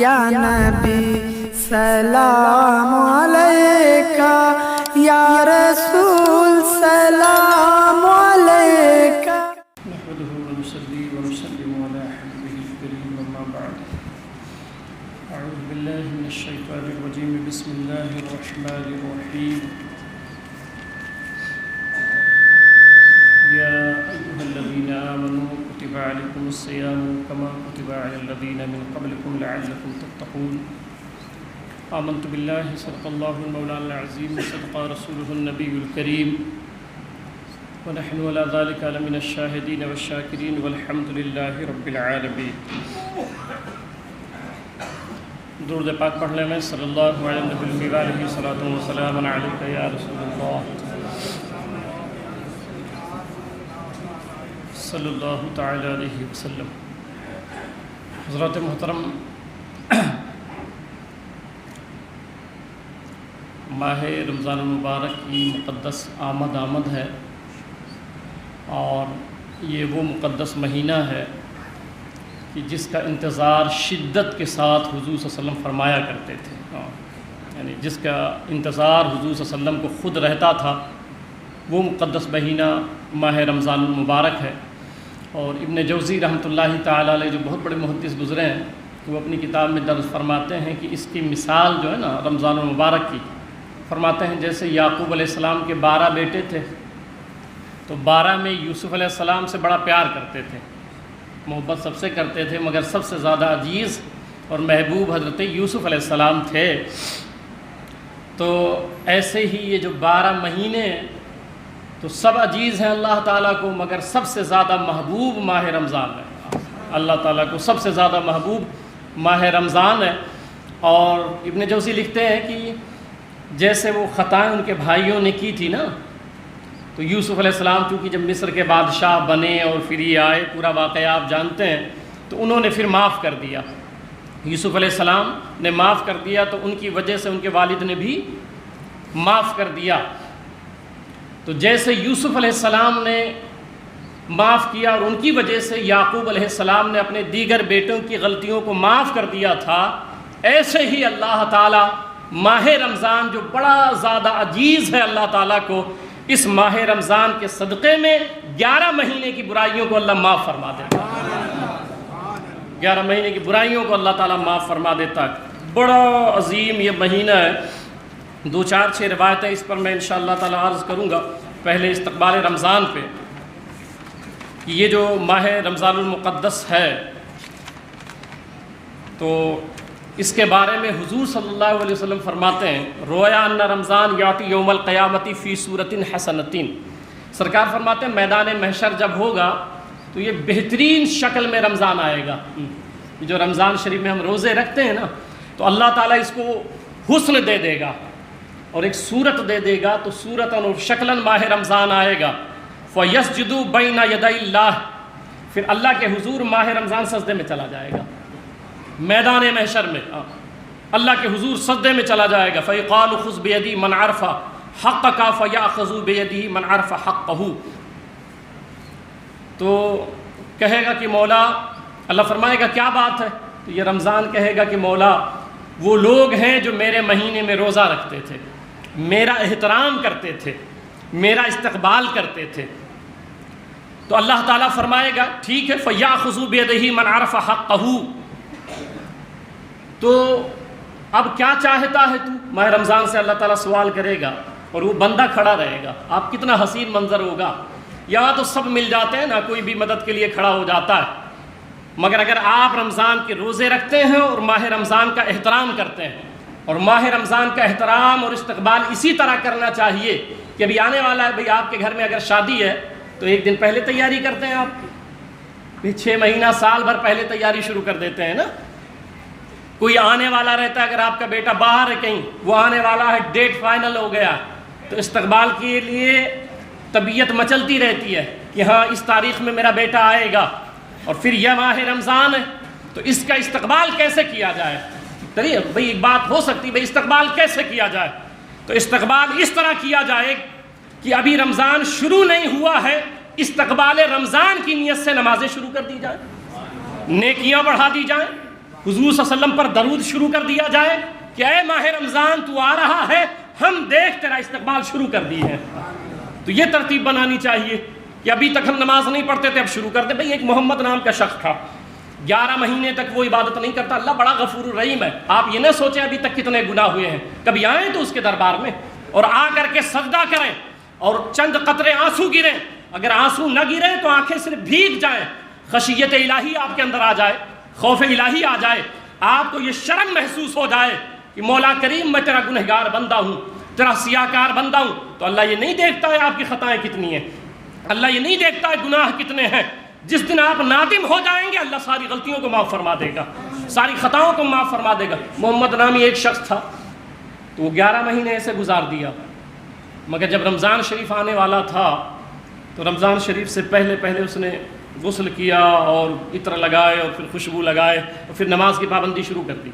یا نبی سلام علیکہ، یا رسول سلام علیکہ۔ نحمده ونصلي ونسلم على حبيبه الكريم، اما بعد. اعوذ بالله من الشيطان الرجيم، بسم الله الرحمن الرحيم. يا ايها الذين امنوا كتب عليكم الصيام كما كتب على الذين من قبلكم لعلكم تتقون. آمنت بالله صدق الله المولانا العظيم وصدق رسوله النبي الكريم، ونحن على ذلك لمن الشاهدين والشاكرين والحمد لله رب العالمين. درود پاک پڑھ لیں میں صلی اللہ علیہ نبی علیہ صلاۃ و سلام علیک یا رسول اللہ صلی اللہ تعالی علیہ وسلم. حضرات محترم، ماہ رمضان المبارک کی مقدس آمد ہے، اور یہ وہ مقدس مہینہ ہے کہ جس کا انتظار شدت کے ساتھ حضور صلی اللہ علیہ وسلم فرمایا کرتے تھے. یعنی جس کا انتظار حضور صلی اللہ علیہ وسلم کو خود رہتا تھا، وہ مقدس مہینہ ماہ رمضان المبارک ہے. اور ابن جوزی رحمۃ اللہ تعالیٰ علیہ جو بہت بڑے محدث گزرے ہیں، وہ اپنی کتاب میں درج فرماتے ہیں کہ اس کی مثال جو ہے نا رمضان المبارک کی، فرماتے ہیں جیسے یعقوب علیہ السلام کے 12 بیٹے تھے، تو 12 میں یوسف علیہ السلام سے بڑا پیار کرتے تھے، محبت سب سے کرتے تھے، مگر سب سے زیادہ عزیز اور محبوب حضرت یوسف علیہ السلام تھے. تو ایسے ہی یہ جو 12 مہینے تو سب عزیز ہیں اللہ تعالیٰ کو، مگر سب سے زیادہ محبوب ماہ رمضان ہے. اللہ تعالیٰ کو سب سے زیادہ محبوب ماہ رمضان ہے. اور ابن جوزی لکھتے ہیں کہ جیسے وہ خطائیں ان کے بھائیوں نے کی تھی نا، تو یوسف علیہ السلام چونکہ جب مصر کے بادشاہ بنے اور پھر یہ آئے، پورا واقعہ آپ جانتے ہیں، تو انہوں نے پھر معاف کر دیا. یوسف علیہ السلام نے معاف کر دیا، تو ان کی وجہ سے ان کے والد نے بھی معاف کر دیا. تو جیسے یوسف علیہ السلام نے معاف کیا اور ان کی وجہ سے یعقوب علیہ السلام نے اپنے دیگر بیٹوں کی غلطیوں کو معاف کر دیا تھا، ایسے ہی اللہ تعالیٰ ماہ رمضان جو بڑا زیادہ عزیز ہے اللہ تعالیٰ کو، اس ماہ رمضان کے صدقے میں 11 مہینے کی برائیوں کو اللہ معاف فرما دیتا ہے. 11 مہینے کی برائیوں کو اللہ تعالیٰ معاف فرما دیتا ہے. بڑا عظیم یہ مہینہ ہے. 2-4 روایتیں اس پر میں انشاءاللہ تعالیٰ عرض کروں گا. پہلے استقبال رمضان پہ کہ یہ جو ماہ رمضان المقدس ہے، تو اس کے بارے میں حضور صلی اللہ علیہ وسلم فرماتے ہیں، رویا ان رمضان یاتی یوم القیامتی فی صورت حسنتین. سرکار فرماتے ہیں میدان محشر جب ہوگا تو یہ بہترین شکل میں رمضان آئے گا. جو رمضان شریف میں ہم روزے رکھتے ہیں نا، تو اللہ تعالیٰ اس کو حسن دے دے گا اور ایک صورت دے دے گا. تو صورتاً اور شکلاً ماہ رمضان آئے گا. فَيَسْجُدُ بَيْنَ يَدَيِ اللَّهِ، پھر اللہ کے حضور ماہ رمضان سجدے میں چلا جائے گا. میدان محشر میں اللہ کے حضور سجدے میں چلا جائے گا. فَيُقَالُ خُذْ بِيَدِي مَنْ عَرَفَ حَقَّكَ فَيَأْخُذُ بِيَدِهِ مَنْ عَرَفَ حَقَّهُ. تو کہے گا کہ مولا، اللہ فرمائے گا کیا بات ہے؟ تو یہ رمضان کہے گا کہ مولا، وہ لوگ ہیں جو میرے مہینے میں روزہ رکھتے تھے، میرا احترام کرتے تھے، میرا استقبال کرتے تھے. تو اللہ تعالیٰ فرمائے گا ٹھیک ہے، فَيَأْخُذُ بِيَدِهِ مَنْ عَرَفَ حَقَّهُ. تو اب کیا چاہتا ہے تو؟ ماہ رمضان سے اللہ تعالیٰ سوال کرے گا اور وہ بندہ کھڑا رہے گا. آپ کتنا حسین منظر ہوگا. یہاں تو سب مل جاتے ہیں نا، کوئی بھی مدد کے لیے کھڑا ہو جاتا ہے، مگر اگر آپ رمضان کے روزے رکھتے ہیں اور ماہ رمضان کا احترام کرتے ہیں، اور ماہ رمضان کا احترام اور استقبال اسی طرح کرنا چاہیے کہ ابھی آنے والا ہے بھئی، آپ کے گھر میں اگر شادی ہے تو 1 دن پہلے تیاری کرتے ہیں آپ، 6 مہینہ سال بھر پہلے تیاری شروع کر دیتے ہیں نا. کوئی آنے والا رہتا ہے، اگر آپ کا بیٹا باہر ہے کہیں، وہ آنے والا ہے، ڈیٹ فائنل ہو گیا، تو استقبال کے لیے طبیعت مچلتی رہتی ہے کہ ہاں اس تاریخ میں میرا بیٹا آئے گا. اور پھر یہ ماہ رمضان ہے، تو اس کا استقبال کیسے کیا جائے؟ بھئی ایک بات ہو سکتی، بھئی استقبال کیسے کیا جائے؟ تو استقبال اس طرح کیا جائے کہ ابھی رمضان شروع نہیں ہوا ہے، استقبال رمضان کی نیت سے نمازیں شروع کر دی جائیں، نیکیاں بڑھا دی جائیں، حضور صلی اللہ علیہ وسلم پر درود شروع کر دیا جائے کہ اے ماہ رمضان تو آ رہا ہے، ہم دیکھ تیرا استقبال شروع کر دیے ہیں. تو یہ ترتیب بنانی چاہیے کہ ابھی تک ہم نماز نہیں پڑھتے تھے، اب شروع کر دیں. بھئی ایک محمد نام کا شخص تھا، 11 مہینے تک وہ عبادت نہیں کرتا. اللہ بڑا غفور الرحیم ہے. آپ یہ نہ سوچیں ابھی تک کتنے گناہ ہوئے ہیں. کبھی آئیں تو اس کے دربار میں اور آ کر کے سجدہ کریں اور چند قطرے آنسو گریں. اگر آنسو نہ گریں تو آنکھیں صرف بھیگ جائیں، خشیت الہی آپ کے اندر آ جائے، خوف الہی آ جائے، آپ کو یہ شرم محسوس ہو جائے کہ مولا کریم میں تیرا گنہگار بندہ ہوں، تیرا سیاکار بندہ ہوں. تو اللہ یہ نہیں دیکھتا ہے آپ کی خطائیں کتنی ہیں، اللہ یہ نہیں دیکھتا ہے گناہ کتنے ہیں. جس دن آپ نادم ہو جائیں گے اللہ ساری غلطیوں کو معاف فرما دے گا، ساری خطاؤں کو معاف فرما دے گا. محمد نامی ایک شخص تھا، تو وہ 11 مہینے ایسے گزار دیا. مگر جب رمضان شریف آنے والا تھا تو رمضان شریف سے پہلے اس نے غسل کیا اور عطر لگائے اور پھر خوشبو لگائے اور پھر نماز کی پابندی شروع کر دی.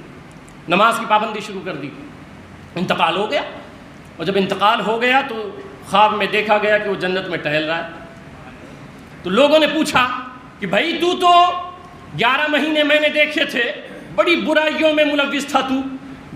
نماز کی پابندی شروع کر دی. انتقال ہو گیا، اور جب انتقال ہو گیا تو خواب میں دیکھا گیا کہ وہ جنت میں ٹہل رہا ہے. تو لوگوں نے پوچھا کہ بھائی تو 11 مہینے میں نے دیکھے تھے، بڑی برائیوں میں ملوث تھا، تو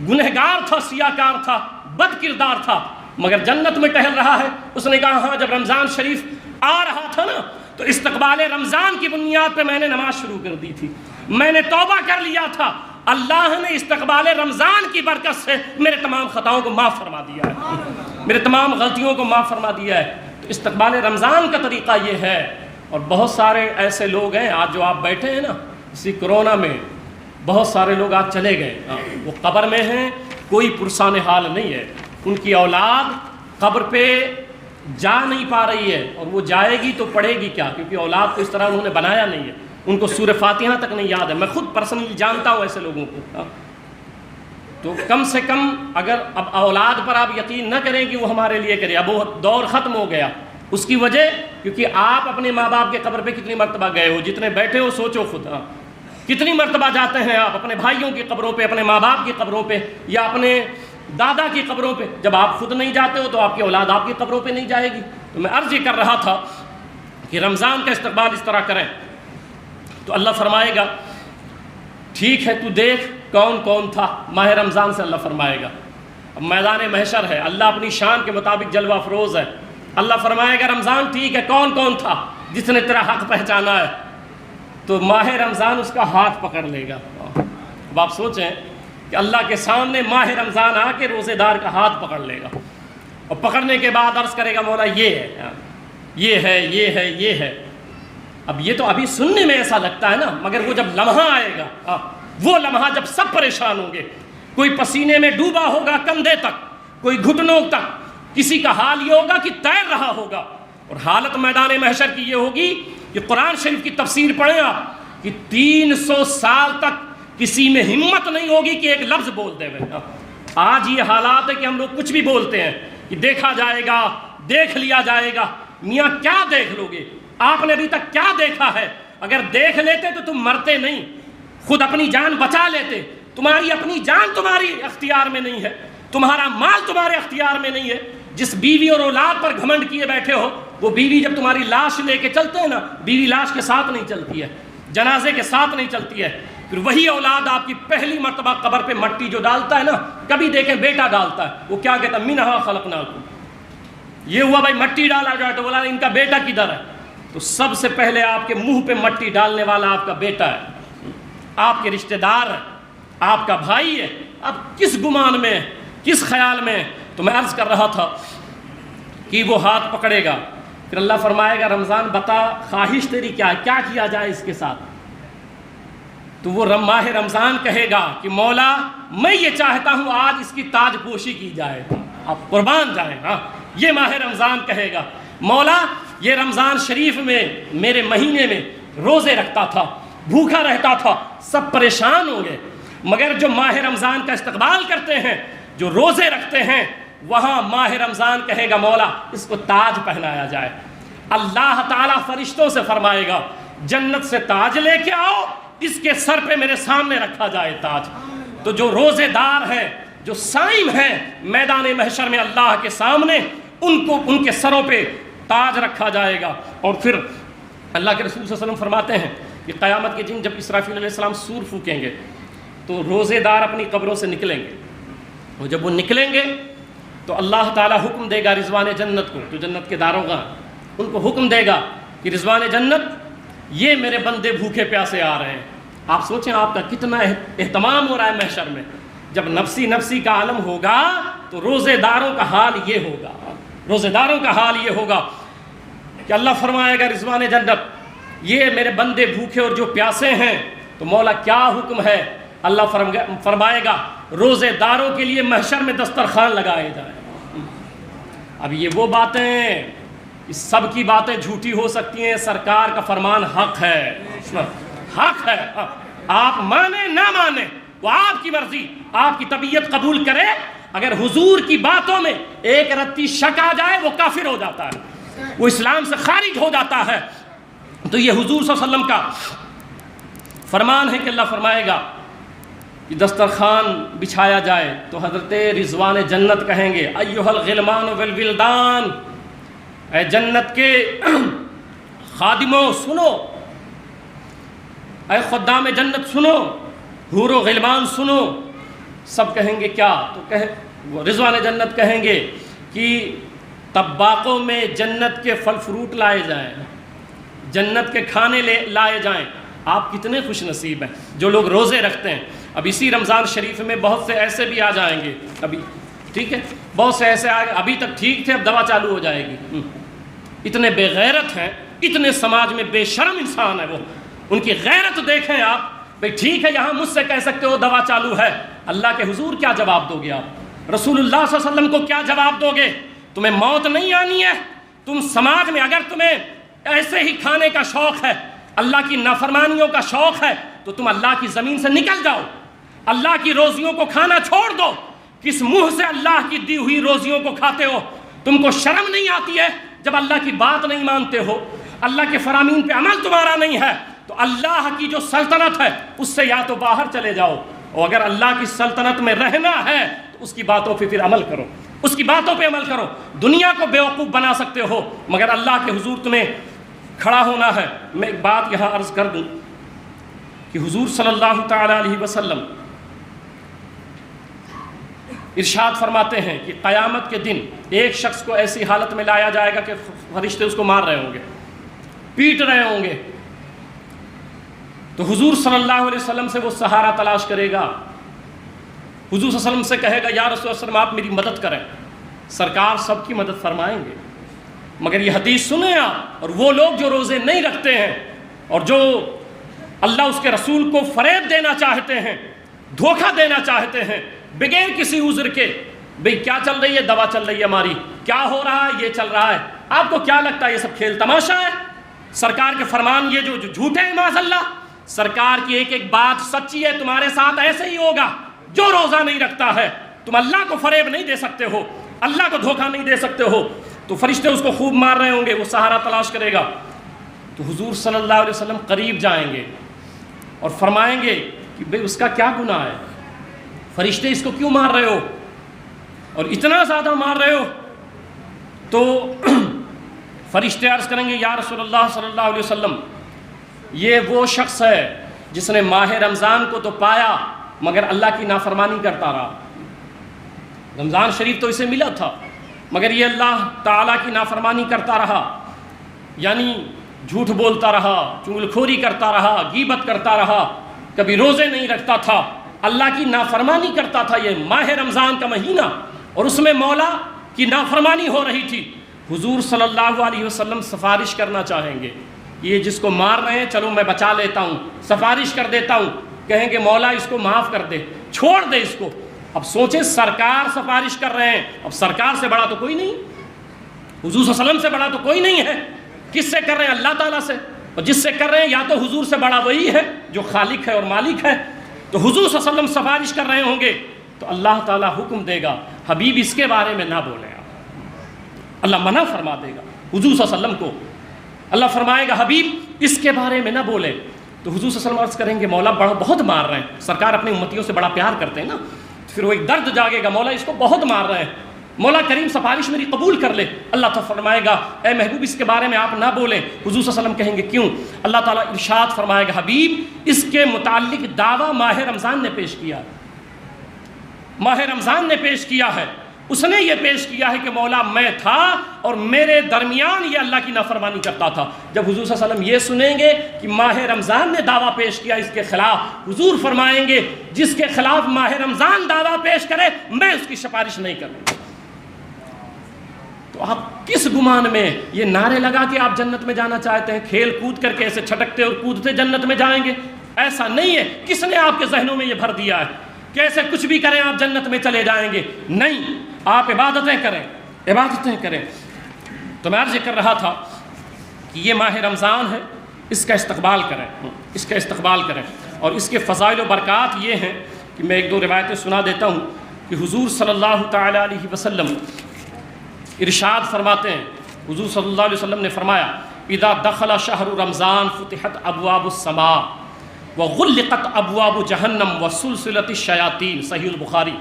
گنہگار تھا، سیاکار تھا، بد کردار تھا، مگر جنت میں ٹہل رہا ہے. اس نے کہا ہاں، جب رمضان شریف آ رہا تھا نا تو استقبال رمضان کی بنیاد پہ میں نے نماز شروع کر دی تھی، میں نے توبہ کر لیا تھا. اللہ نے استقبال رمضان کی برکت سے میرے تمام خطاؤں کو معاف فرما دیا ہے، میرے تمام غلطیوں کو معاف فرما دیا ہے. تو استقبال رمضان کا طریقہ یہ ہے. اور بہت سارے ایسے لوگ ہیں آج جو آپ بیٹھے ہیں نا، اسی کرونا میں بہت سارے لوگ آج چلے گئے، وہ قبر میں ہیں، کوئی پرسان حال نہیں ہے. ان کی اولاد قبر پہ جا نہیں پا رہی ہے، اور وہ جائے گی تو پڑھے گی کیا، کیونکہ اولاد کو اس طرح انہوں نے بنایا نہیں ہے. ان کو سورہ فاتحہ تک نہیں یاد ہے. میں خود پرسنلی جانتا ہوں ایسے لوگوں کو. تو کم سے کم اگر اب اولاد پر آپ یقین نہ کریں کہ وہ ہمارے لیے کرے، اب وہ دور ختم ہو گیا. اس کی وجہ کیونکہ آپ اپنے ماں باپ کے قبر پہ کتنی مرتبہ گئے ہو، جتنے بیٹھے ہو سوچو خود. کتنی مرتبہ جاتے ہیں آپ اپنے بھائیوں کی قبروں پہ، اپنے ماں باپ کی قبروں پہ، یا اپنے دادا کی قبروں پہ. جب آپ خود نہیں جاتے ہو تو آپ کی اولاد آپ کی قبروں پہ نہیں جائے گی. تو میں عرض یہ کر رہا تھا کہ رمضان کا استقبال اس طرح کریں تو اللہ فرمائے گا ٹھیک ہے تو دیکھ کون کون تھا. ماہ رمضان سے اللہ فرمائے گا. اب میدان محشر ہے، اللہ اپنی شان کے مطابق جلوہ افروز ہے. اللہ فرمائے گا رمضان ٹھیک ہے، کون کون تھا جس نے تیرا حق پہچانا ہے. تو ماہ رمضان اس کا ہاتھ پکڑ لے گا. اب آپ سوچیں کہ اللہ کے سامنے ماہ رمضان آ کے روزے دار کا ہاتھ پکڑ لے گا، اور پکڑنے کے بعد عرض کرے گا مولا یہ ہے، یہ ہے، یہ ہے، یہ ہے. اب یہ تو ابھی سننے میں ایسا لگتا ہے نا، مگر وہ جب لمحہ آئے گا، وہ لمحہ جب سب پریشان ہوں گے، کوئی پسینے میں ڈوبا ہوگا کندھے تک، کوئی گھٹنوں تک، کسی کا حال یہ ہوگا کہ تیر رہا ہوگا. اور حالت میدان محشر کی یہ ہوگی کہ قرآن شریف کی تفسیر پڑھیں آپ کہ 300 سال تک کسی میں ہمت نہیں ہوگی کہ ایک لفظ بول دے. آج یہ حالات ہے کہ ہم لوگ کچھ بھی بولتے ہیں کہ دیکھا جائے گا، دیکھ لیا جائے گا. میاں کیا دیکھ لو گے؟ آپ نے ابھی تک کیا دیکھا ہے؟ اگر دیکھ لیتے تو تم مرتے نہیں، خود اپنی جان بچا لیتے. تمہاری اپنی جان تمہاری اختیار میں نہیں ہے، تمہارا مال تمہارے اختیار میں نہیں ہے. جس بیوی اور اولاد پر گھمنڈ کیے بیٹھے ہو، وہ بیوی جب تمہاری لاش لے کے چلتے ہیں نا، بیوی لاش کے ساتھ نہیں چلتی ہے، جنازے کے ساتھ نہیں چلتی ہے. پھر وہی اولاد آپ کی پہلی مرتبہ قبر پہ مٹی جو ڈالتا ہے نا، کبھی دیکھیں بیٹا ڈالتا ہے، وہ کیا کہتا ہے منہا خلقناکم. یہ ہوا بھائی مٹی ڈالا جائے تو بولا ان کا بیٹا کدھر ہے؟ تو سب سے پہلے آپ کے منہ پہ مٹی ڈالنے والا آپ کا بیٹا ہے، آپ کے رشتہ دار ہے، آپ کا بھائی ہے. اب کس گمان میں، کس خیال میں؟ تو میں عرض کر رہا تھا کہ وہ ہاتھ پکڑے گا. پھر اللہ فرمائے گا رمضان بتا خواہش تیری کیا ہے، کیا کیا جائے اس کے ساتھ؟ تو وہ ماہ رمضان کہے گا کہ مولا میں یہ چاہتا ہوں آج اس کی تاج پوشی کی جائے، آپ قربان جائیں. یہ ماہ رمضان کہے گا مولا یہ رمضان شریف میں میرے مہینے میں روزے رکھتا تھا، بھوکا رہتا تھا، سب پریشان ہوں گے، مگر جو ماہ رمضان کا استقبال کرتے ہیں، جو روزے رکھتے ہیں، وہاں ماہ رمضان کہے گا مولا اس کو تاج پہنایا جائے. اللہ تعالیٰ فرشتوں سے فرمائے گا جنت سے تاج لے کے آؤ، اس کے سر پہ میرے سامنے رکھا جائے تاج. تو جو روزے دار ہیں، جو صائم ہیں، میدان محشر میں اللہ کے سامنے ان کو ان کے سروں پہ تاج رکھا جائے گا. اور پھر اللہ کے رسول صلی اللہ علیہ وسلم فرماتے ہیں کہ قیامت کے دن جب اسرافیل علیہ السلام سور پھونکیں گے تو روزے دار اپنی قبروں سے نکلیں گے، اور جب وہ نکلیں گے تو اللہ تعالیٰ حکم دے گا رضوان جنت کو، جو جنت کے داروغاں ان کو حکم دے گا کہ رضوان جنت یہ میرے بندے بھوکے پیاسے آ رہے ہیں۔ آپ سوچیں آپ کا کتنا اہتمام ہو رہا ہے محشر میں۔ جب نفسی نفسی کا عالم ہوگا تو روزے داروں کا حال یہ ہوگا، روزے داروں کا حال یہ ہوگا کہ اللہ فرمائے گا رضوان جنت یہ میرے بندے بھوکے اور جو پیاسے ہیں، تو مولا کیا حکم ہے؟ اللہ فرمائے گا روزے داروں کے لیے محشر میں دسترخوان لگائے جائیں۔ اب یہ وہ باتیں، اس سب کی باتیں جھوٹی ہو سکتی ہیں، سرکار کا فرمان حق ہے، حق ہے۔ آپ مانیں نہ مانیں وہ آپ کی مرضی، آپ کی طبیعت قبول کرے۔ اگر حضور کی باتوں میں ایک رتی شک آ جائے وہ کافر ہو جاتا ہے، وہ اسلام سے خارج ہو جاتا ہے۔ تو یہ حضور صلی اللہ علیہ وسلم کا فرمان ہے کہ اللہ فرمائے گا کہ دسترخوان بچھایا جائے تو حضرت رضوان جنت کہیں گے ایھا الغلمان والولدان، اے جنت کے خادموں سنو، اے خدام جنت سنو، حور و غلمان سنو۔ سب کہیں گے کیا؟ تو رضوان جنت کہیں گے کہ طباقوں میں جنت کے پھل فروٹ لائے جائیں، جنت کے کھانے لائے جائیں۔ آپ کتنے خوش نصیب ہیں جو لوگ روزے رکھتے ہیں۔ اب اسی رمضان شریف میں بہت سے ایسے بھی آ جائیں گے، ابھی ٹھیک ہے، بہت سے ایسے آئے، ابھی تک ٹھیک تھے اب دوا چالو ہو جائے گی۔ اتنے بے غیرت ہیں، اتنے سماج میں بے شرم انسان ہے وہ، ان کی غیرت دیکھیں آپ۔ بھئی ٹھیک ہے یہاں مجھ سے کہہ سکتے ہو دوا چالو ہے، اللہ کے حضور کیا جواب دو گے آپ؟ رسول اللہ صلی اللہ علیہ وسلم کو کیا جواب دو گے؟ تمہیں موت نہیں آنی ہے، تم سماج میں اگر تمہیں ایسے ہی کھانے کا شوق ہے، اللہ کی نافرمانیوں کا شوق ہے، تو تم اللہ کی زمین سے نکل جاؤ، اللہ کی روزیوں کو کھانا چھوڑ دو۔ کس منہ سے اللہ کی دی ہوئی روزیوں کو کھاتے ہو؟ تم کو شرم نہیں آتی ہے جب اللہ کی بات نہیں مانتے ہو، اللہ کے فرامین پہ عمل تمہارا نہیں ہے؟ تو اللہ کی جو سلطنت ہے اس سے یا تو باہر چلے جاؤ، اور اگر اللہ کی سلطنت میں رہنا ہے تو اس کی باتوں پہ پھر عمل کرو، اس کی باتوں پہ عمل کرو۔ دنیا کو بیوقوف بنا سکتے ہو مگر اللہ کے حضور تمہیں کھڑا ہونا ہے۔ میں ایک بات یہاں عرض کر دوں کہ حضور صلی اللہ تعالی علیہ وسلم ارشاد فرماتے ہیں کہ قیامت کے دن ایک شخص کو ایسی حالت میں لایا جائے گا کہ فرشتے اس کو مار رہے ہوں گے، پیٹ رہے ہوں گے، تو حضور صلی اللہ علیہ وسلم سے وہ سہارا تلاش کرے گا، حضور صلی اللہ علیہ وسلم سے کہے گا یا رسول اللہ صلی اللہ علیہ وسلم آپ میری مدد کریں۔ سرکار سب کی مدد فرمائیں گے، مگر یہ حدیث سنیں آپ، اور وہ لوگ جو روزے نہیں رکھتے ہیں اور جو اللہ اس کے رسول کو فریب دینا چاہتے ہیں، دھوکہ دینا چاہتے ہیں بغیر کسی عذر کے، بھئی کیا چل رہی ہے؟ دوا چل رہی ہے ہماری، کیا ہو رہا ہے؟ یہ چل رہا ہے۔ آپ کو کیا لگتا ہے یہ سب کھیل تماشا ہے؟ سرکار کے فرمان یہ جو جھوٹے ہیں معاذ اللہ، سرکار کی ایک ایک بات سچی ہے۔ تمہارے ساتھ ایسے ہی ہوگا جو روزہ نہیں رکھتا ہے، تم اللہ کو فریب نہیں دے سکتے ہو، اللہ کو دھوکہ نہیں دے سکتے ہو، تو فرشتے اس کو خوب مار رہے ہوں گے، وہ سہارا تلاش کرے گا۔ تو حضور صلی اللہ علیہ وسلم قریب جائیں گے اور فرمائیں گے کہ بھئی اس کا کیا گناہ ہے؟ فرشتے اس کو کیوں مار رہے ہو اور اتنا زیادہ مار رہے ہو؟ تو فرشتے عرض کریں گے یا رسول اللہ صلی اللہ علیہ وسلم یہ وہ شخص ہے جس نے ماہ رمضان کو تو پایا مگر اللہ کی نافرمانی کرتا رہا۔ رمضان شریف تو اسے ملا تھا مگر یہ اللہ تعالیٰ کی نافرمانی کرتا رہا، یعنی جھوٹ بولتا رہا، چغل خوری کرتا رہا، غیبت کرتا رہا، کبھی روزے نہیں رکھتا تھا، اللہ کی نافرمانی کرتا تھا۔ یہ ماہ رمضان کا مہینہ اور اس میں مولا کی نافرمانی ہو رہی تھی۔ حضور صلی اللہ علیہ وسلم سفارش کرنا چاہیں گے، یہ جس کو مار رہے ہیں چلو میں بچا لیتا ہوں، سفارش کر دیتا ہوں، کہیں گے مولا اس کو معاف کر دے، چھوڑ دے اس کو۔ اب سوچیں سرکار سفارش کر رہے ہیں، اب سرکار سے بڑا تو کوئی نہیں، حضور صلی اللہ علیہ وسلم سے بڑا تو کوئی نہیں ہے۔ کس سے کر رہے ہیں؟ اللہ تعالیٰ سے، اور جس سے کر رہے ہیں یا تو حضور سے بڑا وہی ہے جو خالق ہے اور مالک ہے۔ تو حضور صلی اللہ علیہ وسلم سفارش کر رہے ہوں گے تو اللہ تعالیٰ حکم دے گا حبیب اس کے بارے میں نہ بولیں آپ، اللہ منع فرما دے گا حضور صلی اللہ علیہ وسلم کو، اللہ فرمائے گا حبیب اس کے بارے میں نہ بولیں۔ تو حضور صلی اللہ علیہ وسلم عرض کریں گے مولا بہت مار رہے ہیں، سرکار اپنی امتیوں سے بڑا پیار کرتے ہیں نا، پھر وہ ایک درد جاگے گا مولا اس کو بہت مار رہے ہیں، مولا کریم سفارش میری قبول کر لے، اللہ تعالیٰ فرمائے گا اے محبوب اس کے بارے میں آپ نہ بولیں۔ حضور صلی اللہ علیہ وسلم کہیں گے کیوں؟ اللہ تعالیٰ ارشاد فرمائے گا حبیب اس کے متعلق دعویٰ ماہ رمضان نے پیش کیا، ماہ رمضان نے پیش کیا ہے، اس نے یہ پیش کیا ہے کہ مولا میں تھا اور میرے درمیان یہ اللہ کی نافرمانی کرتا تھا۔ جب حضور صلی اللہ علیہ وسلم یہ سنیں گے کہ ماہ رمضان نے دعویٰ پیش کیا اس کے خلاف، حضور فرمائیں گے جس کے خلاف ماہ رمضان دعویٰ پیش کرے میں اس کی سفارش نہیں کروں۔ تو آپ کس گمان میں یہ نعرے لگا کے آپ جنت میں جانا چاہتے ہیں؟ کھیل کود کر کے ایسے چھٹکتے اور کودتے جنت میں جائیں گے؟ ایسا نہیں ہے۔ کس نے آپ کے ذہنوں میں یہ بھر دیا ہے کہ ایسے کچھ بھی کریں آپ جنت میں چلے جائیں گے؟ نہیں، آپ عبادتیں کریں، عبادتیں کریں۔ تو میں عرض کر رہا تھا کہ یہ ماہ رمضان ہے، اس کا استقبال کریں، اس کا استقبال کریں۔ اور اس کے فضائل و برکات یہ ہیں کہ میں ایک دو روایتیں سنا دیتا ہوں کہ حضور صلی اللہ تعالی علیہ وسلم ارشاد فرماتے ہیں، حضور صلی اللہ علیہ وسلم نے فرمایا اذا دخل شہر رمضان فتحت ابواب السماء وغلقت ابواب جہنم وسلسلت الشیاطین، صحیح البخاری۔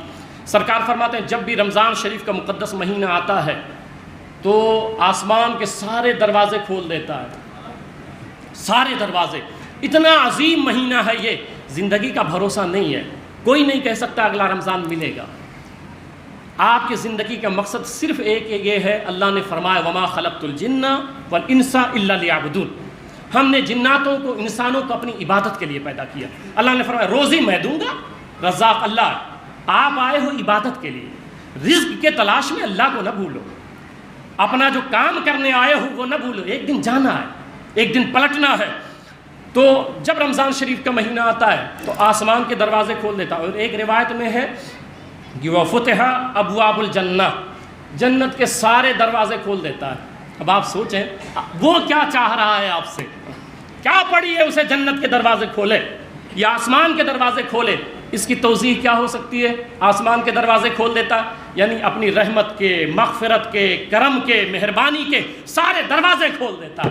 سرکار فرماتے ہیں جب بھی رمضان شریف کا مقدس مہینہ آتا ہے تو آسمان کے سارے دروازے کھول دیتا ہے، سارے دروازے۔ اتنا عظیم مہینہ ہے یہ، زندگی کا بھروسہ نہیں ہے، کوئی نہیں کہہ سکتا اگلا رمضان ملے گا۔ آپ کی زندگی کا مقصد صرف ایک یہ ہے، اللہ نے فرمایا وما خلقت الجن والانس الا لیعبدون، ہم نے جناتوں کو انسانوں کو اپنی عبادت کے لیے پیدا کیا۔ اللہ نے فرمایا روزی میں دوں گا، رزاق اللہ ہے، آپ آئے ہو عبادت کے لیے، رزق کے تلاش میں اللہ کو نہ بھولو، اپنا جو کام کرنے آئے ہو وہ نہ بھولو، ایک دن جانا ہے، ایک دن پلٹنا ہے۔ تو جب رمضان شریف کا مہینہ آتا ہے تو آسمان کے دروازے کھول دیتا ہے، اور ایک روایت میں ہے کہ وفتح ابواب الجنہ، جنت کے سارے دروازے کھول دیتا ہے۔ اب آپ سوچیں وہ کیا چاہ رہا ہے آپ سے، کیا پڑی ہے اسے جنت کے دروازے کھولے یا آسمان کے دروازے کھولے؟ اس کی توضیح کیا ہو سکتی ہے؟ آسمان کے دروازے کھول دیتا یعنی اپنی رحمت کے، مغفرت کے، کرم کے، مہربانی کے سارے دروازے کھول دیتا۔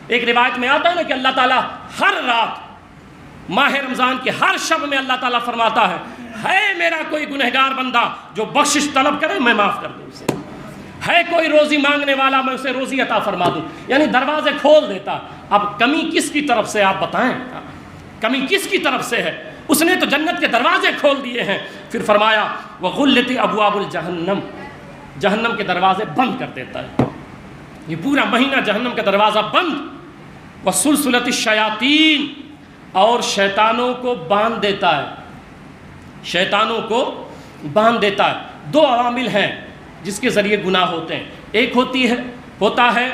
ایک روایت میں آتا ہے نا کہ اللہ تعالیٰ ہر رات ماہ رمضان کے ہر شب میں اللہ تعالیٰ فرماتا ہے میرا کوئی گنہگار بندہ جو بخشش طلب کرے میں معاف کر دوں اسے، ہے کوئی روزی مانگنے والا میں اسے روزی عطا فرما دوں، یعنی دروازے کھول دیتا۔ اب کمی کس کی طرف سے آپ بتائیں، کمی کس کی طرف سے ہے؟ اس نے تو جنت کے دروازے کھول دیے ہیں۔ پھر فرمایا وغلت ابواب الجہنم، جہنم کے دروازے بند کر دیتا ہے، یہ پورا مہینہ جہنم کا دروازہ بند۔ وسلسلت الشیاطین، اور شیطانوں کو باندھ دیتا ہے، شیطانوں کو باندھ دیتا ہے۔ دو عوامل ہیں جس کے ذریعے گناہ ہوتے ہیں، ایک ہوتا ہے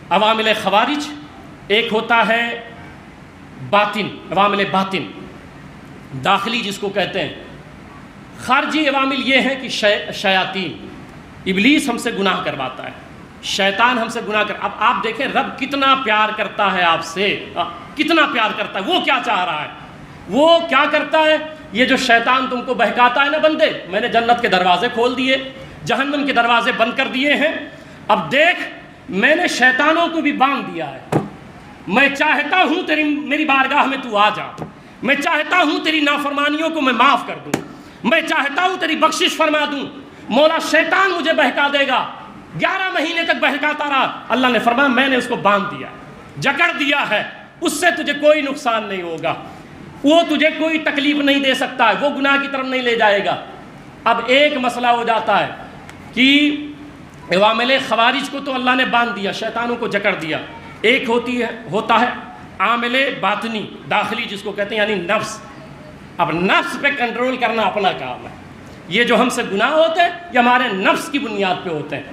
عوامل خوارج، ایک ہوتا ہے باطن، عوامل باطن، داخلی جس کو کہتے ہیں۔ خارجی عوامل یہ ہیں کہ شیاطین، ابلیس ہم سے گناہ کرواتا ہے، شیطان ہم سے گناہ کر۔ اب آپ دیکھیں رب کتنا پیار کرتا ہے آپ سے، کتنا پیار کرتا ہے، وہ کیا چاہ رہا ہے، وہ کیا کرتا ہے؟ یہ جو شیطان تم کو بہکاتا ہے نا بندے، میں نے جنت کے دروازے کھول دیے، جہنم کے دروازے بند کر دیے ہیں، اب دیکھ میں نے شیطانوں کو بھی باندھ دیا ہے، میں چاہتا ہوں میری بارگاہ میں تو آ جا، میں چاہتا ہوں تیری نافرمانیوں کو میں معاف کر دوں، میں چاہتا ہوں تیری بخشش فرما دوں۔ مولا شیطان مجھے بہکا دے گا، 11 مہینے تک بہکاتا رہا، اللہ نے فرمایا میں نے اس کو باندھ دیا، جکڑ دیا ہے، اس سے تجھے کوئی نقصان نہیں ہوگا، وہ تجھے کوئی تکلیف نہیں دے سکتا ہے، وہ گناہ کی طرف نہیں لے جائے گا۔ اب ایک مسئلہ ہو جاتا ہے کہ عوامل خوارج کو تو اللہ نے باندھ دیا، شیطانوں کو جکڑ دیا، ایک ہوتا ہے عامل باطنی، داخلی جس کو کہتے ہیں یعنی نفس۔ اب نفس پہ کنٹرول کرنا اپنا کام ہے، یہ جو ہم سے گناہ ہوتے ہیں یہ ہمارے نفس کی بنیاد پہ ہوتے ہیں،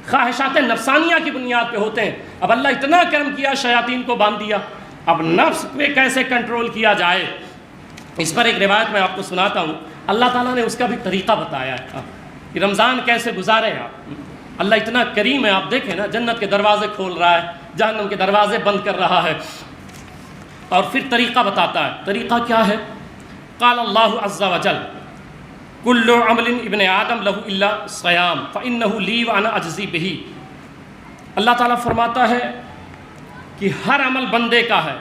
خواہشات نفسانیہ کی بنیاد پہ ہوتے ہیں۔ اب اللہ اتنا کرم کیا، شیاطین کو باندھ دیا، اب نفس پہ کیسے کنٹرول کیا جائے؟ اس پر ایک روایت میں آپ کو سناتا ہوں، اللہ تعالیٰ نے اس کا بھی طریقہ بتایا ہے کہ رمضان کیسے گزارے آپ۔ اللہ اتنا کریم ہے، آپ دیکھیں نا جنت کے دروازے کھول رہا ہے، جہنم کے دروازے بند کر رہا ہے، اور پھر طریقہ بتاتا ہے۔ طریقہ کیا ہے؟ قال اللہ عز وجل کل عمل ابن آدم لہ الا الصیام فانہ لی وانا اجزی بہ۔ اللہ تعالیٰ فرماتا ہے کہ ہر عمل بندے کا ہے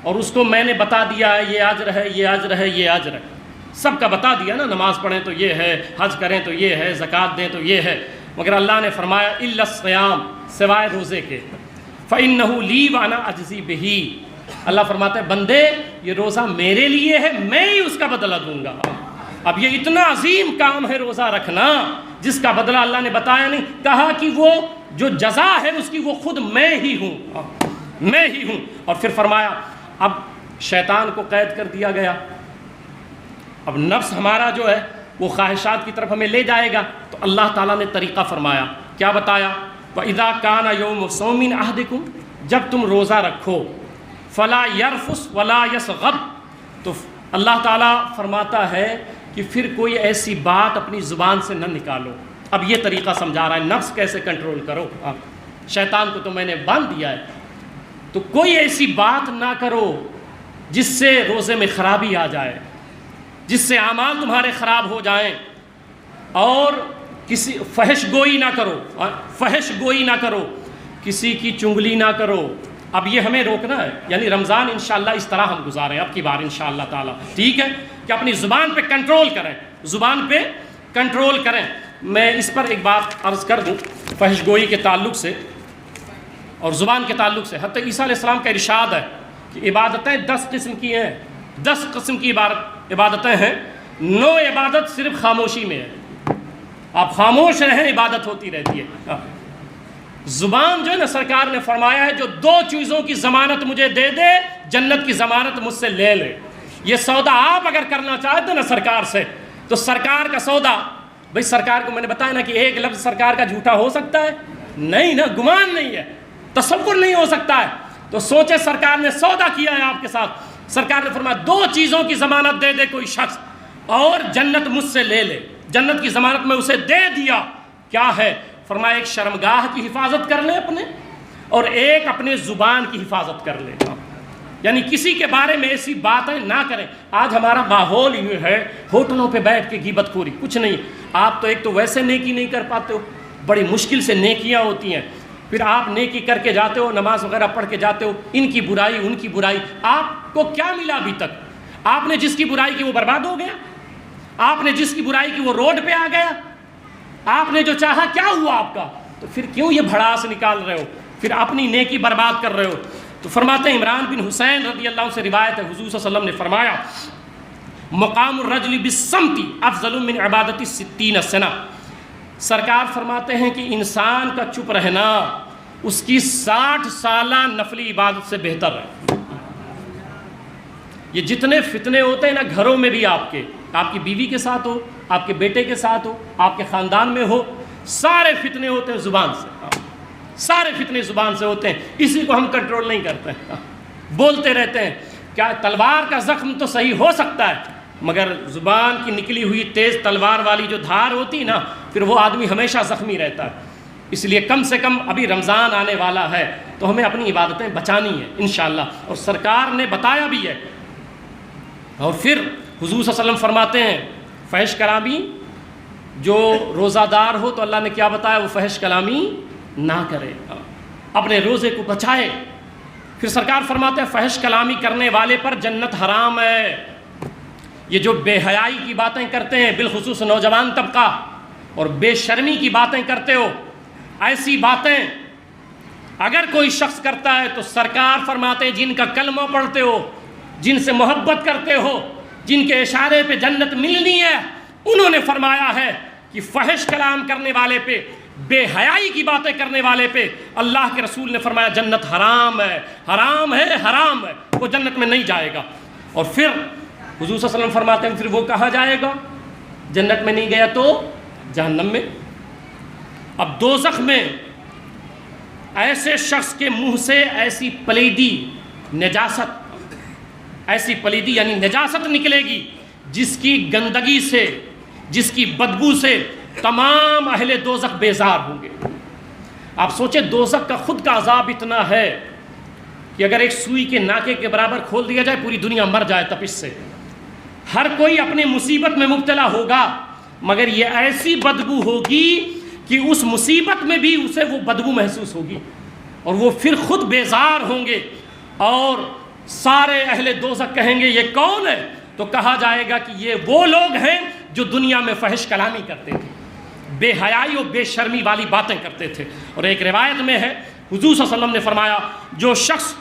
اور اس کو میں نے بتا دیا ہے، یہ اجر ہے، یہ اجر ہے، یہ اجر ہے، سب کا بتا دیا نا، نماز پڑھیں تو یہ ہے، حج کریں تو یہ ہے، زکوٰۃ دیں تو یہ ہے، مگر اللہ نے فرمایا الا الصیام، سوائے روزے کے، فإنہ لی وأنا اجزی بہ، اللہ فرماتا ہے بندے یہ روزہ میرے لیے ہے، میں ہی اس کا بدلہ دوں گا۔ اب یہ اتنا عظیم کام ہے روزہ رکھنا، جس کا بدلہ اللہ نے بتایا نہیں، کہا کہ وہ جو جزا ہے اس کی وہ خود میں ہی ہوں، میں ہی ہوں۔ اور پھر فرمایا اب شیطان کو قید کر دیا گیا، اب نفس ہمارا جو ہے وہ خواہشات کی طرف ہمیں لے جائے گا، تو اللہ تعالیٰ نے طریقہ فرمایا، کیا بتایا؟ وَإِذَا كَانَ يَوْمُ صَوْمٍ أَحَدِكُمْ، جب تم روزہ رکھو، فَلَا يَرْفُثْ وَلَا يَصْغَبْ، تو اللہ تعالیٰ فرماتا ہے کہ پھر کوئی ایسی بات اپنی زبان سے نہ نکالو۔ اب یہ طریقہ سمجھا رہا ہے نفس کیسے کنٹرول کرو، شیطان کو تو میں نے باندھ دیا ہے، تو کوئی ایسی بات نہ کرو جس سے روزے میں خرابی آ جائے، جس سے اعمال تمہارے خراب ہو جائیں، اور کسی فحش گوئی نہ کرو، فحش گوئی نہ کرو، کسی کی چنگلی نہ کرو۔ اب یہ ہمیں روکنا ہے، یعنی رمضان انشاءاللہ اس طرح ہم گزاریں اب کی بار انشاءاللہ تعالی، ٹھیک ہے، کہ اپنی زبان پہ کنٹرول کریں، زبان پہ کنٹرول کریں۔ میں اس پر ایک بات عرض کر دوں فحش گوئی کے تعلق سے اور زبان کے تعلق سے۔ حضرت عیسیٰ علیہ السلام کا ارشاد ہے کہ عبادتیں 10 قسم کی ہیں، 10 قسم کی عبادتیں ہیں، 9 عبادت صرف خاموشی میں ہے، آپ خاموش رہیں عبادت ہوتی رہتی ہے۔ زبان جو ہے نا، سرکار نے فرمایا ہے جو 2 چیزوں کی ضمانت مجھے دے دے، جنت کی ضمانت مجھ سے لے لے۔ یہ سودا آپ اگر کرنا چاہتے نا سرکار سے، تو سرکار کا سودا، بھئی سرکار کو میں نے بتایا نا کہ ایک لفظ سرکار کا جھوٹا ہو سکتا ہے؟ نہیں نا، گمان نہیں ہے، تصور نہیں ہو سکتا ہے۔ تو سوچے سرکار نے سودا کیا ہے آپ کے ساتھ، سرکار نے فرمایا 2 چیزوں کی ضمانت دے دے کوئی شخص اور جنت مجھ سے لے لے، جنت کی ضمانت میں اسے دے دیا۔ کیا ہے؟ فرمایا ایک شرمگاہ کی حفاظت کر لے اپنے، اور ایک اپنے زبان کی حفاظت کر لے، یعنی کسی کے بارے میں ایسی باتیں نہ کریں۔ آج ہمارا ماحول یہ ہے، ہوٹلوں پہ بیٹھ کے غیبت خوری، کچھ نہیں، آپ تو ایک تو ویسے نیکی نہیں کر پاتے ہو، بڑی مشکل سے نیکیاں ہوتی ہیں، پھر آپ نیکی کر کے جاتے ہو، نماز وغیرہ پڑھ کے جاتے ہو، ان کی برائی ان کی برائی، آپ کو کیا ملا ابھی تک؟ آپ نے جس کی برائی کی وہ برباد ہو گیا، آپ نے جس کی برائی کی وہ روڈ پہ آ گیا، آپ نے جو چاہا کیا ہوا آپ کا؟ تو پھر کیوں یہ بھڑاس نکال رہے ہو، پھر اپنی نیکی برباد کر رہے ہو؟ تو فرماتے ہیں عمران بن حسین رضی اللہ عنہ سے روایت ہے، حضور صلی اللہ علیہ وسلم نے فرمایا مقام الرجل بالصمت افضل من عبادت 60 سنہ، سرکار فرماتے ہیں کہ انسان کا چپ رہنا اس کی 60 سالہ نفلی عبادت سے بہتر ہے۔ یہ جتنے فتنے ہوتے ہیں نا گھروں میں بھی، آپ کی بیوی کے ساتھ ہو، آپ کے بیٹے کے ساتھ ہو، آپ کے خاندان میں ہو، سارے فتنے ہوتے ہیں زبان سے، سارے فتنے زبان سے ہوتے ہیں، اسی کو ہم کنٹرول نہیں کرتے ہیں، بولتے رہتے ہیں۔ کیا تلوار کا زخم تو صحیح ہو سکتا ہے، مگر زبان کی نکلی ہوئی تیز تلوار والی جو دھار ہوتی نا، پھر وہ آدمی ہمیشہ زخمی رہتا ہے۔ اس لیے کم سے کم ابھی رمضان آنے والا ہے تو ہمیں اپنی عبادتیں بچانی ہیں انشاءاللہ، اور سرکار نے بتایا بھی ہے۔ اور پھر حضور صلی اللہ علیہ وسلم فرماتے ہیں فحش کلامی، جو روزہ دار ہو تو اللہ نے کیا بتایا، وہ فحش کلامی نہ کرے، اپنے روزے کو بچائے۔ پھر سرکار فرماتے ہیں فحش کلامی کرنے والے پر جنت حرام ہے۔ یہ جو بے حیائی کی باتیں کرتے ہیں، بالخصوص نوجوان طبقہ، اور بے شرمی کی باتیں کرتے ہو، ایسی باتیں اگر کوئی شخص کرتا ہے تو سرکار فرماتے ہیں جن کا کلمہ پڑھتے ہو، جن سے محبت کرتے ہو، جن کے اشارے پہ جنت ملنی ہے، انہوں نے فرمایا ہے کہ فحش کلام کرنے والے پہ، بے حیائی کی باتیں کرنے والے پہ اللہ کے رسول نے فرمایا جنت حرام ہے، حرام ہے، حرام ہے، وہ جنت میں نہیں جائے گا۔ اور پھر حضور صلی اللہ علیہ وسلم فرماتے ہیں پھر وہ کہاں جائے گا؟ جنت میں نہیں گیا تو جہنم میں۔ اب دوزخ میں ایسے شخص کے منہ سے ایسی پلیدی، نجاست، ایسی پلیدی یعنی نجاست نکلے گی جس کی گندگی سے، جس کی بدبو سے تمام اہل دوزخ بیزار ہوں گے۔ آپ سوچیں دوزخ کا خود کا عذاب اتنا ہے کہ اگر ایک سوئی کے ناکے کے برابر کھول دیا جائے پوری دنیا مر جائے تپش سے، ہر کوئی اپنے مصیبت میں مبتلا ہوگا، مگر یہ ایسی بدبو ہوگی کہ اس مصیبت میں بھی اسے وہ بدبو محسوس ہوگی، اور وہ پھر خود بیزار ہوں گے، اور سارے اہل دوزخ کہیں گے یہ کون ہے؟ تو کہا جائے گا کہ یہ وہ لوگ ہیں جو دنیا میں فحش کلامی کرتے تھے، بے حیائی اور بے شرمی والی باتیں کرتے تھے۔ اور ایک روایت میں ہے حضور صلی اللہ علیہ وسلم نے فرمایا جو شخص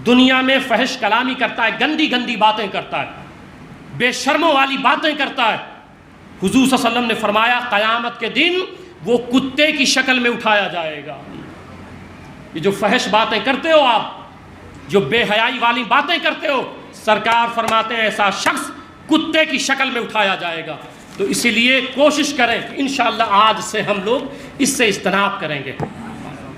دنیا میں فحش کلامی کرتا ہے، گندی گندی باتیں کرتا ہے، بے شرموں والی باتیں کرتا ہے، حضور صلی اللہ علیہ وسلم نے فرمایا قیامت کے دن وہ کتے کی شکل میں اٹھایا جائے گا۔ یہ جو فحش باتیں کرتے ہو آپ، جو بے حیائی والی باتیں کرتے ہو، سرکار فرماتے ہیں ایسا شخص کتے کی شکل میں اٹھایا جائے گا۔ تو اسی لیے کوشش کریں کہ انشاءاللہ آج سے ہم لوگ اس سے اجتناب کریں گے،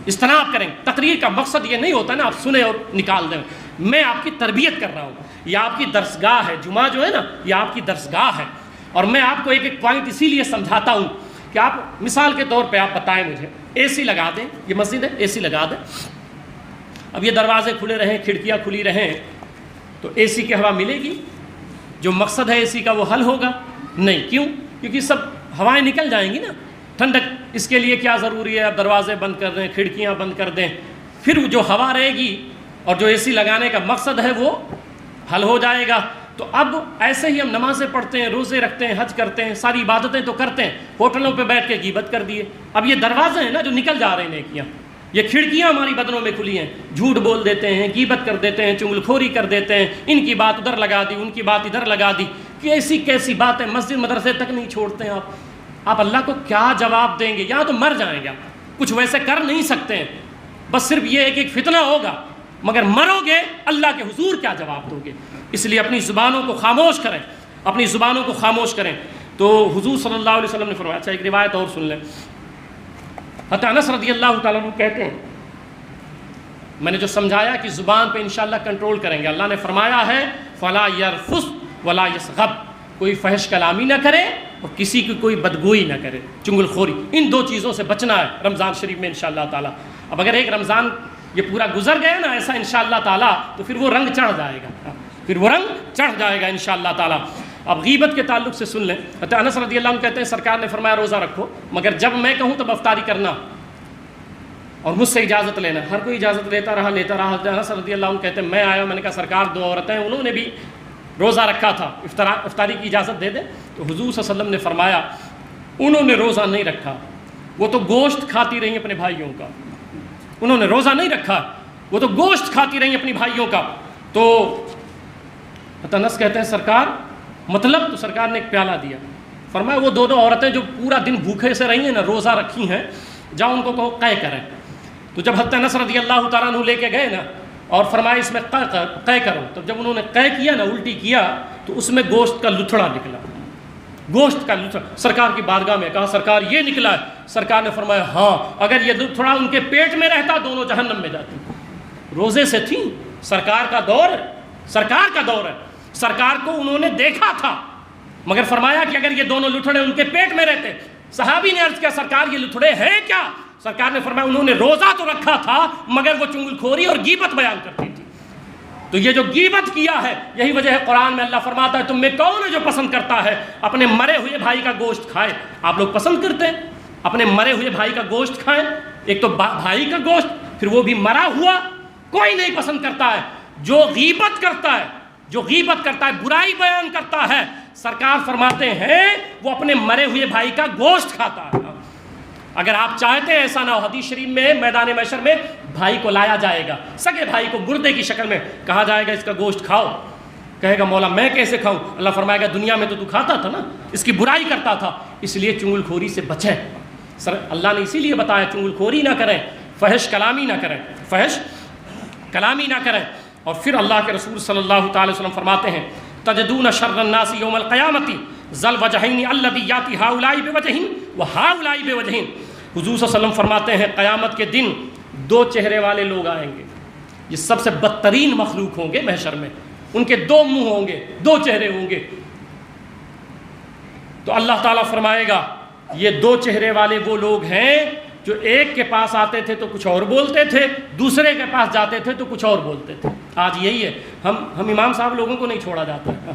اجتناب کریں۔ تقریر کا مقصد یہ نہیں ہوتا نا آپ سنیں اور نکال دیں، میں آپ کی تربیت کر رہا ہوں، یہ آپ کی درسگاہ ہے، جمعہ جو ہے نا یہ آپ کی درسگاہ ہے، اور میں آپ کو ایک ایک پوائنٹ اسی لیے سمجھاتا ہوں کہ آپ مثال کے طور پہ آپ بتائیں مجھے اے سی لگا دیں، یہ مسجد ہے، اے سی لگا دیں، اب یہ دروازے کھلے رہیں، کھڑکیاں کھلی رہیں تو اے سی کی ہوا ملے گی؟ جو مقصد ہے اے سی کا وہ حل ہوگا؟ نہیں۔ کیوں؟ کیونکہ سب ہوائیں نکل جائیں گی نا، ٹھنڈک۔ اس کے لیے کیا ضروری ہے؟ اب دروازے بند کر دیں، کھڑکیاں بند کر دیں، پھر جو ہوا رہے گی اور جو اے سی لگانے کا مقصد ہے وہ حل ہو جائے گا۔ تو اب ایسے ہی ہم نمازیں پڑھتے ہیں، روزے رکھتے ہیں، حج کرتے ہیں، ساری عبادتیں تو کرتے ہیں، ہوٹلوں پہ بیٹھ کے غیبت کر دیے۔ اب یہ دروازے ہیں نا جو نکل جا رہے ہیں نیکیاں، یہ کھڑکیاں ہماری بدنوں میں کھلی ہیں، جھوٹ بول دیتے ہیں، غیبت کر دیتے ہیں، چغل خوری کر دیتے ہیں، ان کی بات ادھر لگا دی، ان کی بات ادھر لگا دی، کہ ایسی کیسی باتیں، مسجد مدرسے تک نہیں چھوڑتے ہیں آپ اللہ کو کیا جواب دیں گے؟ یا تو مر جائیں گے، کچھ ویسے کر نہیں سکتے ہیں، بس صرف یہ ایک فتنہ ہوگا، مگر مرو گے اللہ کے حضور کیا جواب دو گے؟ اس لیے اپنی زبانوں کو خاموش کریں، اپنی زبانوں کو خاموش کریں۔ تو حضور صلی اللہ علیہ وسلم نے فرمایا، اچھا ایک روایت اور سن لیں، حضرت انس رضی اللہ تعالیٰ عنہ کہتے ہیں، میں نے جو سمجھایا کہ زبان پہ انشاءاللہ کنٹرول کریں گے، اللہ نے فرمایا ہے فلا یرفث ولا یصغب، کوئی فحش کلامی نہ کرے اور کسی کی کوئی بدگوئی نہ کرے، چنگل خوری، ان دو چیزوں سے بچنا ہے رمضان شریف میں انشاءاللہ تعالیٰ۔ اب اگر ایک رمضان یہ پورا گزر گیا نا ایسا انشاءاللہ تعالیٰ تو پھر وہ رنگ چڑھ جائے گا، پھر وہ رنگ چڑھ جائے گا انشاءاللہ تعالیٰ۔ اب غیبت کے تعلق سے سن لیں، حضرت انس رضی اللہ عنہ کہتے ہیں سرکار نے فرمایا روزہ رکھو مگر جب میں کہوں تب افطاری کرنا اور مجھ سے اجازت لینا۔ ہر کوئی اجازت لیتا رہا۔ حضرت انس رضی اللہ عنہ کہتے ہیں میں آیا، میں نے کہا سرکار دو عورتیں انہوں نے بھی روزہ رکھا تھا، افطاری کی اجازت دے دیں؟ تو حضور صلی اللہ علیہ وسلم نے فرمایا انہوں نے روزہ نہیں رکھا، وہ تو گوشت کھاتی رہی اپنے بھائیوں کا، انہوں نے روزہ نہیں رکھا، وہ تو گوشت کھاتی رہی اپنی بھائیوں کا۔ تو انس کہتے ہیں سرکار مطلب؟ تو سرکار نے ایک پیالہ دیا، فرمایا وہ دونوں عورتیں جو پورا دن بھوکے سے رہی ہیں نا، روزہ رکھی ہیں، جاؤ ان کو کہو قے کریں۔ تو جب حضرت انس رضی اللہ تعالیٰ عنہ لے کے گئے نا اور فرمایا اس میں قے کرو، تو جب انہوں نے قے کیا نا، الٹی کیا، تو اس میں گوشت کا لتھڑا نکلا، گوشت کا لتھڑا۔ سرکار کی بارگاہ میں کہا سرکار یہ نکلا ہے؟ سرکار نے فرمایا ہاں، اگر یہ لتھڑا ان کے پیٹ میں رہتا دونوں جہنم میں جاتی۔ روزے سے تھی، سرکار کا دور ہے، سرکار کا دور ہے، سرکار کو انہوں نے دیکھا تھا، مگر فرمایا کہ اگر یہ دونوں لتھڑے ان کے پیٹ میں رہتے۔ صحابی نے عرض کیا سرکار یہ لتھڑے ہیں کیا؟ سرکار نے فرمایا انہوں نے روزہ تو رکھا تھا مگر وہ چنگل خوری اور غیبت بیان کرتی تھی۔ تو یہ جو غیبت کیا ہے، یہی وجہ ہے قرآن میں اللہ فرماتا ہے تم میں کون ہے جو پسند کرتا ہے اپنے مرے ہوئے بھائی کا گوشت کھائے؟ آپ لوگ پسند کرتے ہیں اپنے مرے ہوئے بھائی کا گوشت کھائیں؟ ایک تو بھائی کا گوشت، پھر وہ بھی مرا ہوا، کوئی نہیں پسند کرتا ہے۔ جو غیبت کرتا ہے، جو غیبت کرتا ہے، برائی بیان کرتا ہے، سرکار فرماتے ہیں وہ اپنے مرے ہوئے بھائی کا گوشت کھاتا ہے۔ اگر آپ چاہتے ہیں ایسا نہ ہو، حدیث شریف میں میدان محشر میں بھائی کو لایا جائے گا، سگے بھائی کو مردے کی شکل میں کہا جائے گا اس کا گوشت کھاؤ، کہے گا مولا میں کیسے کھاؤں؟ اللہ فرمائے گا دنیا میں تو کھاتا تھا نا، اس کی برائی کرتا تھا، اس لیے چنگل خوری سے بچیں۔ اللہ نے اسی لیے بتایا چنگل خوری نہ کریں، فحش کلامی نہ کریں، فحش کلامی نہ کریں۔ اور پھر اللہ کے رسول صلی اللہ تعالی وسلم فرماتے ہیں تجدون شر الناس یوم القیامت ذل وجہین الذی یاتی ہؤلاء بوجہین وہؤلاء بوجہین۔ حضور صلی اللہ علیہ وسلم فرماتے ہیں قیامت کے دن دو چہرے والے لوگ آئیں گے، یہ سب سے بدترین مخلوق ہوں گے محشر میں، ان کے دو منہ ہوں گے، دو چہرے ہوں گے۔ تو اللہ تعالیٰ فرمائے گا یہ دو چہرے والے وہ لوگ ہیں جو ایک کے پاس آتے تھے تو کچھ اور بولتے تھے، دوسرے کے پاس جاتے تھے تو کچھ اور بولتے تھے۔ آج یہی ہے، ہم امام صاحب لوگوں کو نہیں چھوڑا جاتا ہے،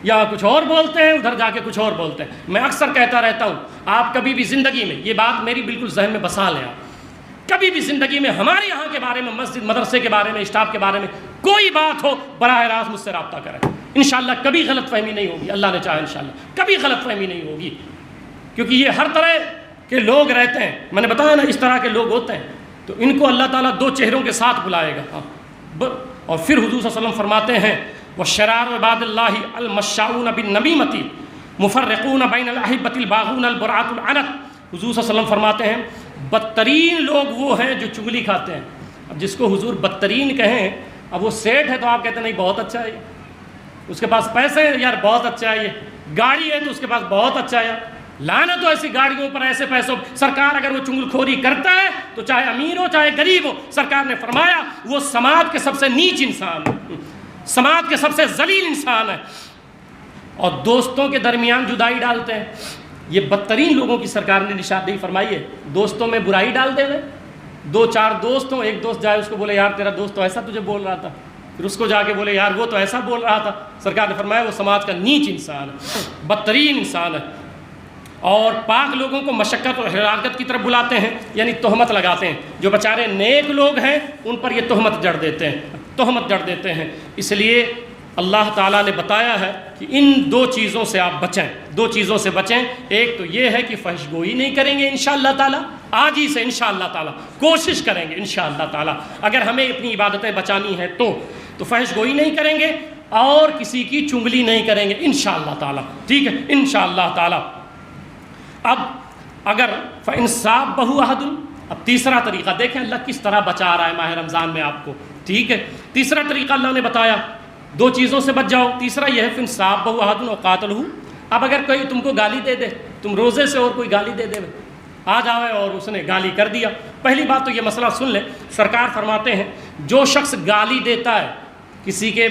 یہاں کچھ اور بولتے ہیں، ادھر جا کے کچھ اور بولتے ہیں۔ میں اکثر کہتا رہتا ہوں آپ کبھی بھی زندگی میں، یہ بات میری بالکل ذہن میں بسا لیں، آپ کبھی بھی زندگی میں ہمارے یہاں کے بارے میں، مسجد مدرسے کے بارے میں، اسٹاف کے بارے میں کوئی بات ہو، براہ راست مجھ سے رابطہ کریں، انشاءاللہ کبھی غلط فہمی نہیں ہوگی، اللہ نے چاہا انشاءاللہ کبھی غلط فہمی نہیں ہوگی، کیونکہ یہ ہر طرح کے لوگ رہتے ہیں، میں نے بتایا نا اس طرح کے لوگ ہوتے ہیں، تو ان کو اللہ تعالیٰ دو چہروں کے ساتھ بلائے گا۔ اور پھر حضور صلی اللہ علیہ وسلم فرماتے ہیں وَالشَّرَارُ عِبَادِ اللَّهِ الْمَشَّاؤُونَ بِالنَّمِیمَةِ مُفَرِّقُونَ بَیْنَ الْأَحِبَّةِ الْبَاغُونَ الْبُرَاةُ الْعَنَتِ۔ حضور صلی اللہ علیہ وسلم فرماتے ہیں بدترین لوگ وہ ہیں جو چغلی کھاتے ہیں۔ اب جس کو حضور بدترین کہیں، اب وہ سیٹ ہے تو آپ کہتے ہیں نہیں بہت اچھا ہے، اس کے پاس پیسے ہیں یار بہت اچھا ہے، یہ گاڑی ہے تو اس کے پاس بہت اچھا ہے، لعنت تو ایسی گاڑیوں پر ایسے پیسوں۔ سرکار اگر وہ چنگل خوری کرتا ہے تو چاہے امیر ہو چاہے غریب ہو، سرکار نے فرمایا وہ سماج کے سب سے نیچ انسان ہے، سماج کے سب سے ذلیل انسان ہے، اور دوستوں کے درمیان جدائی ڈالتے ہیں۔ یہ بدترین لوگوں کی سرکار نے نشاندہی فرمائی ہے۔ دوستوں میں برائی ڈال دے ہوئے، دو چار دوست ہوں، ایک دوست جائے اس کو بولے یار تیرا دوست تو ایسا تجھے بول رہا تھا، پھر اس کو جا کے بولے یار وہ تو ایسا بول رہا تھا، سرکار نے فرمایا وہ سماج کا نیچ انسان ہے، بدترین انسان ہے۔ اور پاک لوگوں کو مشقت اور حراکت کی طرف بلاتے ہیں، یعنی تہمت لگاتے ہیں۔ جو بیچارے نیک لوگ ہیں ان پر یہ تہمت جڑ دیتے ہیں۔ اس لیے اللہ تعالیٰ نے بتایا ہے کہ ان دو چیزوں سے آپ بچیں، ایک تو یہ ہے کہ فحش گوئی نہیں کریں گے انشاءاللہ تعالیٰ، آج ہی سے انشاءاللہ تعالیٰ کوشش کریں گے انشاءاللہ تعالیٰ، اگر ہمیں اپنی عبادتیں بچانی ہیں تو فحش گوئی نہیں کریں گے اور کسی کی چنگلی نہیں کریں گے انشاءاللہ تعالیٰ، ٹھیک ہے انشاءاللہ تعالیٰ۔ اب اگر فَإِنْ بہو احد، اب تیسرا طریقہ دیکھیں اللہ کس طرح بچا رہا ہے ماہ رمضان میں آپ کو، ٹھیک ہے۔ تیسرا طریقہ اللہ نے بتایا دو چیزوں سے بچ جاؤ، تیسرا یہ ہے فَإِنْ بہو احد وَقَاتَلْهُ۔ اب اگر کوئی تم کو گالی دے دے، تم روزے سے اور کوئی گالی دے دے آ جاوے اور اس نے گالی کر دیا، پہلی بات تو یہ مسئلہ سن لیں، سرکار فرماتے ہیں جو شخص گالی دیتا ہے کسی کے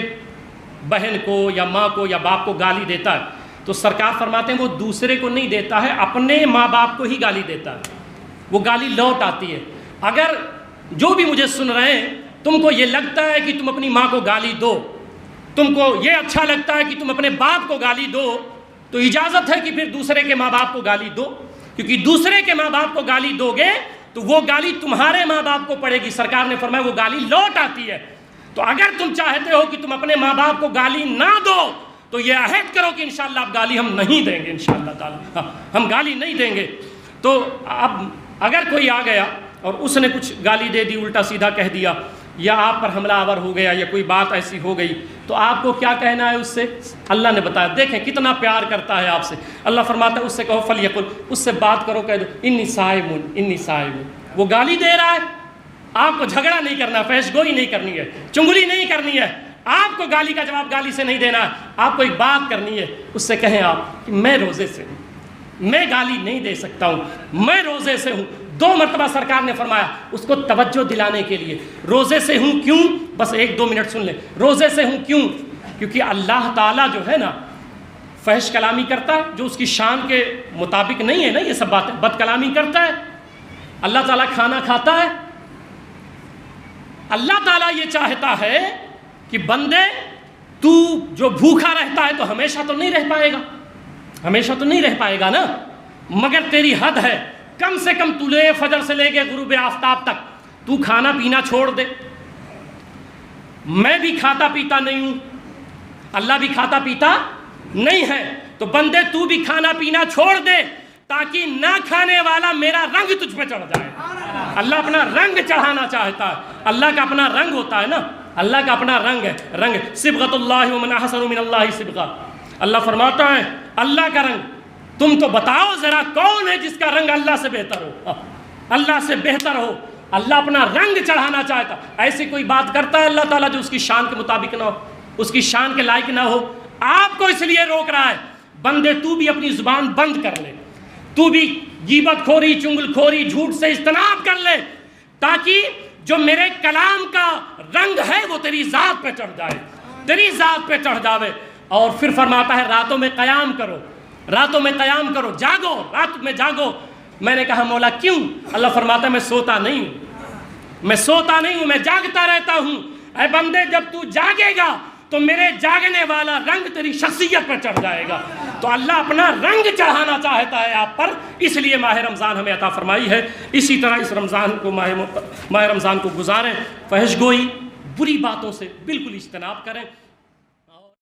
بہن کو یا ماں کو یا باپ کو گالی دیتا ہے تو سرکار فرماتے ہیں وہ دوسرے کو نہیں دیتا ہے، اپنے ماں باپ کو ہی گالی دیتا ہے، وہ گالی لوٹ آتی ہے۔ اگر جو بھی مجھے سن رہے ہیں تم کو یہ لگتا ہے کہ تم اپنی ماں کو گالی دو، تم کو یہ اچھا لگتا ہے کہ تم اپنے باپ کو گالی دو، تو اجازت ہے کہ پھر دوسرے کے ماں باپ کو گالی دو، کیونکہ دوسرے کے ماں باپ کو گالی دو گے تو وہ گالی تمہارے ماں باپ کو پڑے گی، سرکار نے فرمایا وہ گالی لوٹ آتی ہے۔ تو اگر تم چاہتے ہو کہ تم اپنے ماں باپ کو گالی نہ دو تو یہ عہد کرو کہ انشاءاللہ اب گالی ہم نہیں دیں گے انشاءاللہ تعالیٰ، ہم گالی نہیں دیں گے۔ تو اب اگر کوئی آ گیا اور اس نے کچھ گالی دے دی، الٹا سیدھا کہہ دیا، یا آپ پر حملہ آور ہو گیا یا کوئی بات ایسی ہو گئی تو آپ کو کیا کہنا ہے اس سے؟ اللہ نے بتایا، دیکھیں کتنا پیار کرتا ہے آپ سے، اللہ فرماتا ہے اس سے کہو فلیقل، اس سے بات کرو، کہہ دو انی صائم، وہ گالی دے رہا ہے، آپ کو جھگڑا نہیں کرنا، فحش گوئی نہیں کرنی ہے، چنگلی نہیں کرنی ہے، آپ کو گالی کا جواب گالی سے نہیں دینا ہے، آپ کو ایک بات کرنی ہے، اس سے کہیں آپ کہ میں روزے سے ہوں، میں گالی نہیں دے سکتا ہوں، میں روزے سے ہوں۔ 2 مرتبہ سرکار نے فرمایا اس کو توجہ دلانے کے لیے، روزے سے ہوں کیوں؟ بس 1-2 منٹ سن لیں، روزے سے ہوں کیوں؟ کیونکہ اللہ تعالیٰ جو ہے نا فحش کلامی کرتا ہے، جو اس کی شان کے مطابق نہیں ہے نا یہ سب باتیں، بد کلامی کرتا ہے، اللہ تعالیٰ کھانا کھاتا ہے، اللہ تعالیٰ یہ چاہتا ہے کہ بندے تو جو بھوکا رہتا ہے تو ہمیشہ تو نہیں رہ پائے گا نا، مگر تیری حد ہے، کم سے کم طلوع فجر سے لے کے غروب آفتاب تک تو کھانا پینا چھوڑ دے۔ میں بھی کھاتا پیتا نہیں ہوں، اللہ بھی کھاتا پیتا نہیں ہے، تو بندے تو بھی کھانا پینا چھوڑ دے تاکہ نہ کھانے والا میرا رنگ تجھ پہ چڑھ جائے۔ اللہ اپنا رنگ چڑھانا چاہتا ہے، اللہ کا اپنا رنگ ہوتا ہے نا، اللہ کا اپنا رنگ ہے، رنگ صبغۃ اللہ ومن احسن من اللہ صبغہ، اللہ فرماتا ہے اللہ کا رنگ، تم تو بتاؤ ذرا کون ہے جس کا رنگ اللہ سے بہتر ہو، اللہ سے بہتر ہو، اللہ اپنا رنگ چڑھانا چاہتا، ایسی کوئی بات کرتا ہے اللہ تعالیٰ جو اس کی شان کے مطابق نہ ہو، اس کی شان کے لائق نہ ہو، آپ کو اس لیے روک رہا ہے بندے تو بھی اپنی زبان بند کر لے، تو بھی غیبت کھوری چنگل کھوری جھوٹ سے اجتناب کر لے، تاکہ جو میرے کلام کا رنگ ہے وہ تیری ذات پہ چڑھ جائے، تیری ذات پہ چڑھ جاوے۔ اور پھر فرماتا ہے راتوں میں قیام کرو، راتوں میں قیام کرو، جاگو، رات میں جاگو۔ میں نے کہا مولا کیوں؟ اللہ فرماتا ہے میں سوتا نہیں ہوں، میں جاگتا رہتا ہوں۔ اے بندے جب تو جاگے گا تو میرے جاگنے والا رنگ تیری شخصیت پر چڑھ جائے گا، تو اللہ اپنا رنگ چڑھانا چاہتا ہے آپ پر، اس لیے ماہ رمضان ہمیں عطا فرمائی ہے۔ اسی طرح اس رمضان کو ماہ رمضان کو گزاریں، فحش گوئی بری باتوں سے بالکل اجتناب کریں۔